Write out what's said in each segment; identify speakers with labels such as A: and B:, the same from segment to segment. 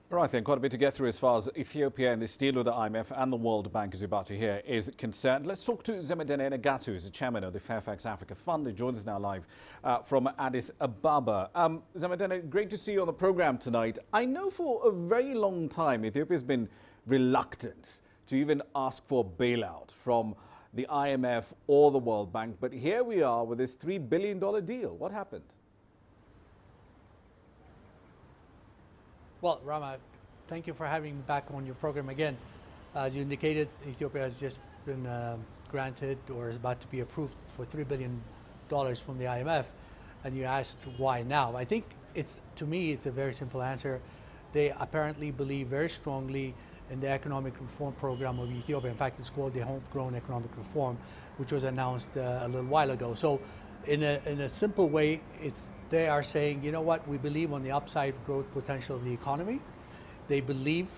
A: Right then, quite a bit to get through as far as Ethiopia and this deal with the IMF and the World Bank, as you're about to hear, is concerned. Let's talk to Zemedeneh Negatu, who's the chairman of the Fairfax Africa Fund, who joins us now live from Addis Ababa. Zemedeneh, great to see you on the program tonight. I know for a very long time Ethiopia's been reluctant to even ask for a bailout from the IMF or the World Bank, but here we are with this $3 billion deal. What happened?
B: Well, Rama, thank you for having me back on your program again. As you indicated, Ethiopia has just been granted or is about to be approved for $3 billion from the IMF. And you asked why now. I think to me, it's a very simple answer. They apparently believe very strongly in the economic reform program of Ethiopia. In fact, it's called the Homegrown Economic Reform, which was announced a little while ago. So in a simple way, they are saying, you know what, we believe on the upside growth potential of the economy. They believe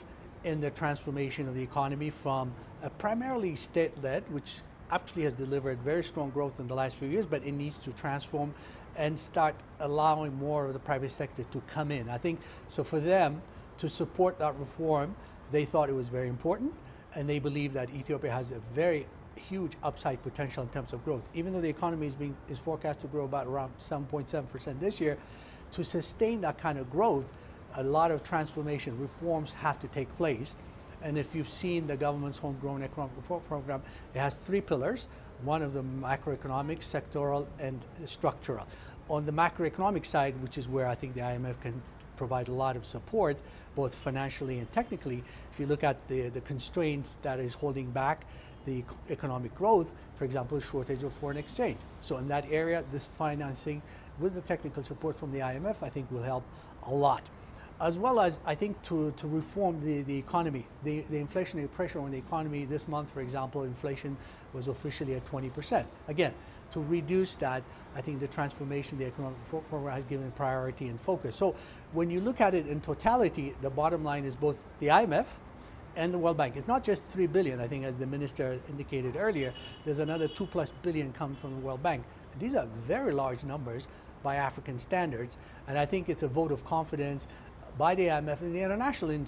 B: in the transformation of the economy from a primarily state-led, which actually has delivered very strong growth in the last few years, but it needs to transform and start allowing more of the private sector to come in. I think, so for them to support that reform, they thought it was very important, and they believe that Ethiopia has a very huge upside potential in terms of growth. Even though the economy is forecast to grow about around 7.7% this year, to sustain that kind of growth, a lot of transformation reforms have to take place. And if you've seen the government's Homegrown Economic Reform Program, it has three pillars. One of them macroeconomic, sectoral, and structural. On the macroeconomic side, which is where I think the IMF can provide a lot of support, both financially and technically, if you look at the constraints that is holding back the economic growth, for example, shortage of foreign exchange. So in that area, this financing with the technical support from the IMF, I think will help a lot. As well as, I think, to reform the economy. The inflationary pressure on the economy this month, for example, inflation was officially at 20%. Again, to reduce that, I think the transformation, the economic program has given priority and focus. So when you look at it in totality, the bottom line is both the IMF and the World Bank. It's not just $3 billion, I think, as the minister indicated earlier. There's another $2+ billion coming from the World Bank. These are very large numbers by African standards, and I think it's a vote of confidence by the IMF and the international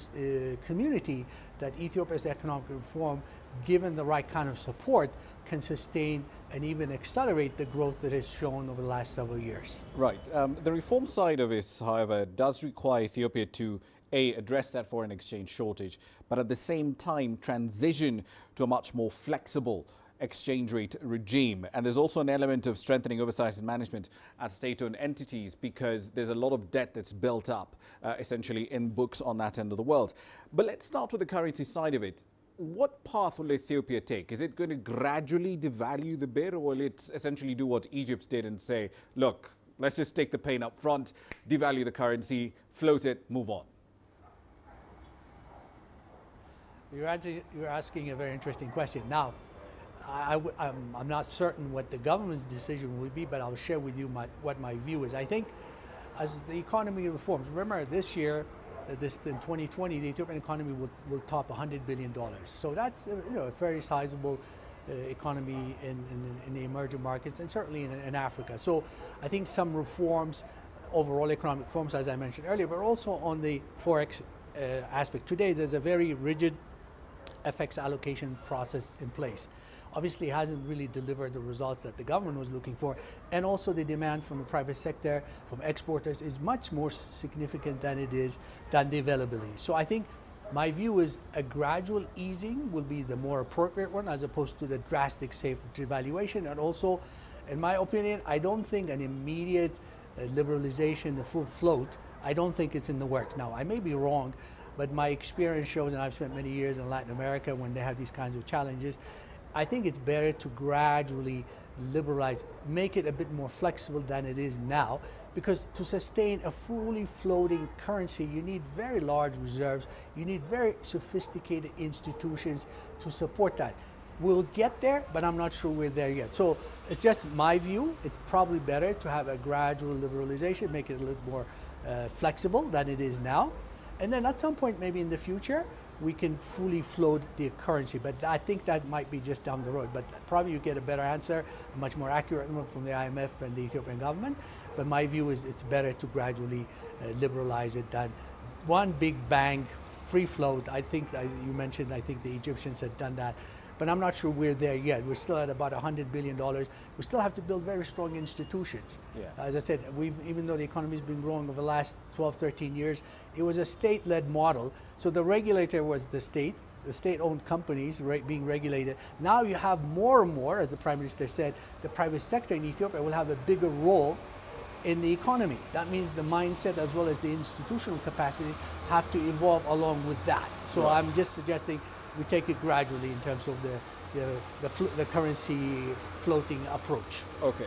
B: community that Ethiopia's economic reform, given the right kind of support, can sustain and even accelerate the growth that has shown over the last several years.
A: Right. The reform side of this, however, does require Ethiopia to address that foreign exchange shortage, but at the same time transition to a much more flexible exchange rate regime. And there's also an element of strengthening oversight and management at state-owned entities, because there's a lot of debt that's built up essentially in books on that end of the world. But let's start with the currency side of it. What path will Ethiopia take? Is it going to gradually devalue the birr, or will it essentially do what Egypt did and say, look, let's just take the pain up front, devalue the currency, float it, move on?
B: You're asking a very interesting question. Now, I'm not certain what the government's decision will be, but I'll share with you what my view is. I think as the economy reforms, remember this year, in 2020, the Ethiopian economy will top $100 billion. So that's a very sizable economy in the emerging markets, and certainly in Africa. So I think some reforms, overall economic reforms, as I mentioned earlier, but also on the Forex aspect. Today, there's a very rigid FX allocation process in place. Obviously hasn't really delivered the results that the government was looking for, and also the demand from the private sector, from exporters, is much more significant than the availability. So I think my view is a gradual easing will be the more appropriate one, as opposed to the drastic, safe devaluation. And also, in my opinion, I don't think an immediate liberalization, the full float, I don't think it's in the works. Now, I may be wrong, but my experience shows, and I've spent many years in Latin America when they have these kinds of challenges, I think it's better to gradually liberalize, make it a bit more flexible than it is now, because to sustain a fully floating currency, you need very large reserves, you need very sophisticated institutions to support that. We'll get there, but I'm not sure we're there yet. So it's just my view. It's probably better to have a gradual liberalization, make it a little more flexible than it is now. And then at some point, maybe in the future, we can fully float the currency. But I think that might be just down the road. But probably you get a better answer, a much more accurate one from the IMF and the Ethiopian government. But my view is it's better to gradually liberalize it than one big bang, free float. I think you mentioned, I think the Egyptians had done that, but I'm not sure we're there yet. We're still at about $100 billion. We still have to build very strong institutions.
A: Yeah.
B: As I said, even though the economy's been growing over the last 12, 13 years, it was a state-led model. So the regulator was the state-owned companies being regulated. Now you have more and more, as the Prime Minister said, the private sector in Ethiopia will have a bigger role in the economy. That means the mindset as well as the institutional capacities have to evolve along with that. So
A: right.
B: I'm just suggesting we take it gradually in terms of the currency floating approach.
A: Okay.